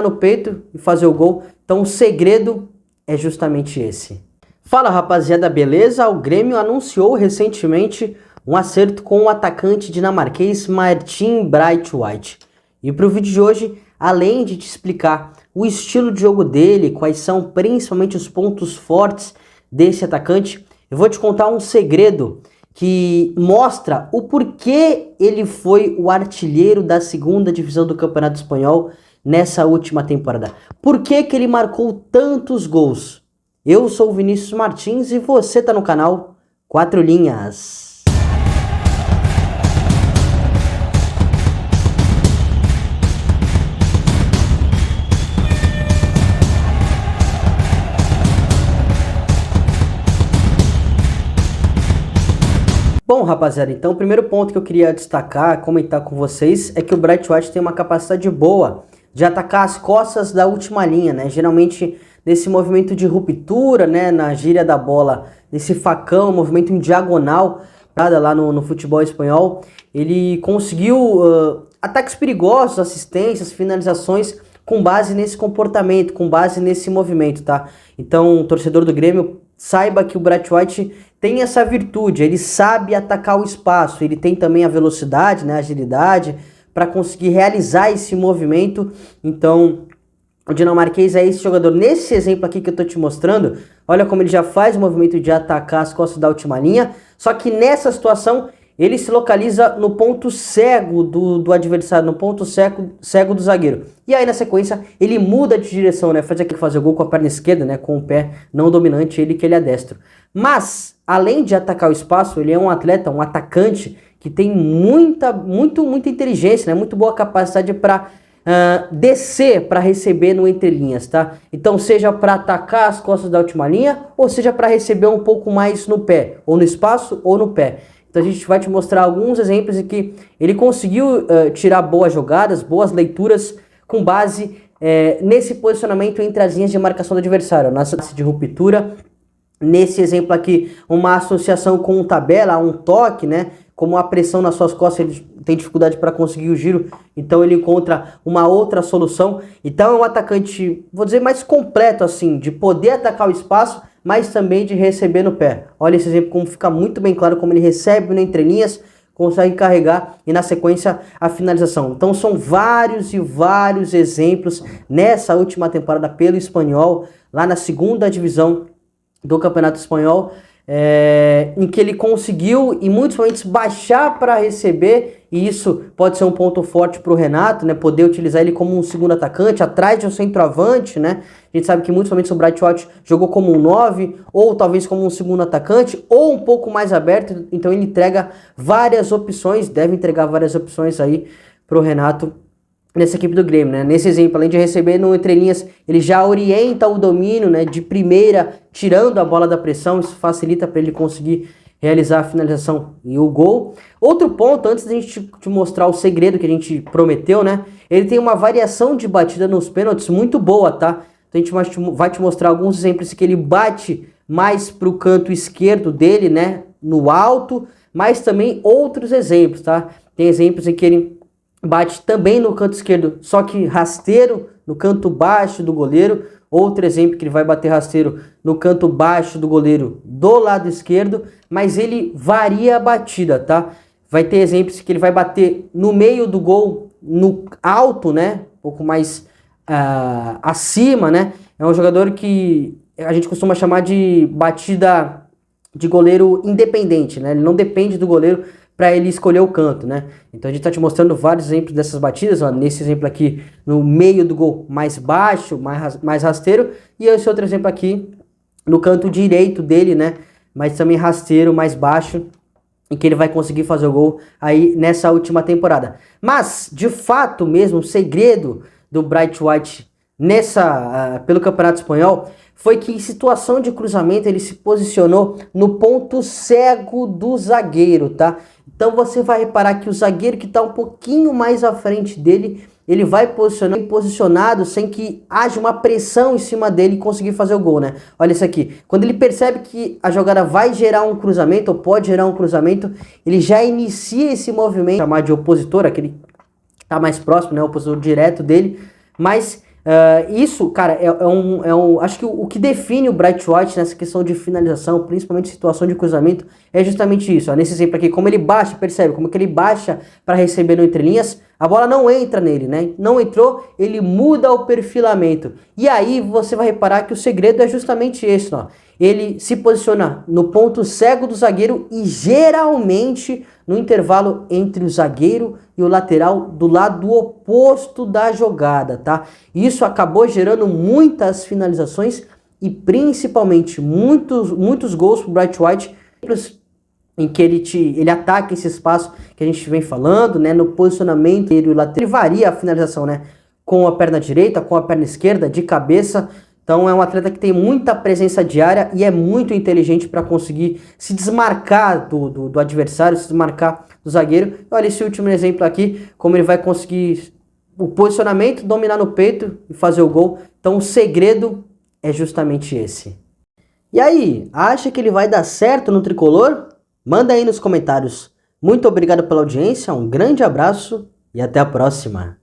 no peito e fazer o gol. Então o segredo é justamente esse. Fala rapaziada, beleza? O Grêmio anunciou recentemente um acerto com o atacante dinamarquês Martin Braithwaite. E para o vídeo de hoje, além de te explicar o estilo de jogo dele, quais são principalmente os pontos fortes desse atacante, eu vou te contar um segredo que mostra o porquê ele foi o artilheiro da segunda divisão do Campeonato Espanhol nessa última temporada. Por que que ele marcou tantos gols? Eu sou o Vinícius Martins e você tá no canal 4 Linhas. Bom, rapaziada, então o primeiro ponto que eu queria destacar, comentar com vocês, é que o Braithwaite tem uma capacidade boa de atacar as costas da última linha, né? Geralmente nesse movimento de ruptura, né? Na gíria da bola, nesse facão, movimento em diagonal, lá no futebol espanhol, ele conseguiu ataques perigosos, assistências, finalizações com base nesse comportamento, com base nesse movimento, tá? Então, o torcedor do Grêmio, saiba que o Braithwaite tem essa virtude, ele sabe atacar o espaço, ele tem também a velocidade, né, a agilidade, para conseguir realizar esse movimento. Então, o dinamarquês é esse jogador. Nesse exemplo aqui que eu tô te mostrando, olha como ele já faz o movimento de atacar as costas da última linha, só que nessa situação ele se localiza no ponto cego do adversário, no ponto cego do zagueiro. E aí na sequência ele muda de direção, né? Faz aqui fazer o gol com a perna esquerda, né? Com o pé não dominante, ele é destro. Mas, além de atacar o espaço, ele é um atleta, um atacante que tem muita inteligência, né? Muito boa capacidade para descer, para receber no entrelinhas, tá? Então, seja para atacar as costas da última linha, ou seja para receber um pouco mais no pé, ou no espaço, ou no pé. Então a gente vai te mostrar alguns exemplos em que ele conseguiu tirar boas jogadas, boas leituras com base nesse posicionamento entre as linhas de marcação do adversário, na situação de ruptura. Nesse exemplo aqui, uma associação com tabela, um toque, né? Como a pressão nas suas costas, ele tem dificuldade para conseguir o giro, então ele encontra uma outra solução. Então é um atacante, vou dizer, mais completo assim, de poder atacar o espaço, mas também de receber no pé. Olha esse exemplo como fica muito bem claro como ele recebe no entrelinhas, consegue carregar e na sequência a finalização. Então são vários e vários exemplos nessa última temporada pelo Espanhol, lá na segunda divisão do Campeonato Espanhol, em que ele conseguiu em muitos momentos baixar para receber, e isso pode ser um ponto forte para o Renato, né? Poder utilizar ele como um segundo atacante, atrás de um centroavante, né? A gente sabe que em muitos momentos o Braithwaite jogou como um 9, ou talvez como um segundo atacante, ou um pouco mais aberto, então ele entrega várias opções, deve entregar várias opções aí para o Renato nessa equipe do Grêmio, né? Nesse exemplo, além de receber no entrelinhas, ele já orienta o domínio, né, de primeira, tirando a bola da pressão, isso facilita para ele conseguir realizar a finalização e o gol. Outro ponto, antes da gente te mostrar o segredo que a gente prometeu, né, ele tem uma variação de batida nos pênaltis muito boa, tá? Então a gente vai te mostrar alguns exemplos que ele bate mais para o canto esquerdo dele, né, no alto, mas também outros exemplos, tá? Tem exemplos em que ele bate também no canto esquerdo, só que rasteiro no canto baixo do goleiro. Outro exemplo que ele vai bater rasteiro no canto baixo do goleiro do lado esquerdo, mas ele varia a batida, tá? Vai ter exemplos que ele vai bater no meio do gol, no alto, né? Um pouco mais acima, né? É um jogador que a gente costuma chamar de batida de goleiro independente, né? Ele não depende do goleiro para ele escolher o canto, né? Então a gente está te mostrando vários exemplos dessas batidas, ó, nesse exemplo aqui no meio do gol mais baixo, mais rasteiro, e esse outro exemplo aqui no canto direito dele, né? Mas também rasteiro, mais baixo, em que ele vai conseguir fazer o gol aí nessa última temporada. Mas, de fato mesmo, o segredo do Braithwaite pelo Campeonato Espanhol foi que em situação de cruzamento ele se posicionou no ponto cego do zagueiro, tá? Então você vai reparar que o zagueiro que está um pouquinho mais à frente dele, ele vai posicionado sem que haja uma pressão em cima dele e conseguir fazer o gol, né? Olha isso aqui. Quando ele percebe que a jogada vai gerar um cruzamento, ou pode gerar um cruzamento, ele já inicia esse movimento, chamado de opositor, aquele que está mais próximo, né? O opositor direto dele, mas Isso, cara, acho que o que define o Bright White nessa questão de finalização, principalmente situação de cruzamento, é justamente isso. Ó. Nesse exemplo aqui, como ele baixa, percebe? Como que ele baixa para receber no entrelinhas, a bola não entra nele, né? Não entrou, ele muda o perfilamento. E aí você vai reparar que o segredo é justamente esse, ó. Ele se posiciona no ponto cego do zagueiro e geralmente no intervalo entre o zagueiro e o lateral do lado oposto da jogada, tá? Isso acabou gerando muitas finalizações e principalmente muitos gols pro Bright White, em que ele ataca esse espaço que a gente vem falando, né, no posicionamento e o lateral. Ele varia a finalização, né, com a perna direita, com a perna esquerda, de cabeça. Então é um atleta que tem muita presença diária e é muito inteligente para conseguir se desmarcar do adversário, se desmarcar do zagueiro. Olha esse último exemplo aqui, como ele vai conseguir o posicionamento, dominar no peito e fazer o gol. Então o segredo é justamente esse. E aí, acha que ele vai dar certo no tricolor? Manda aí nos comentários. Muito obrigado pela audiência, um grande abraço e até a próxima.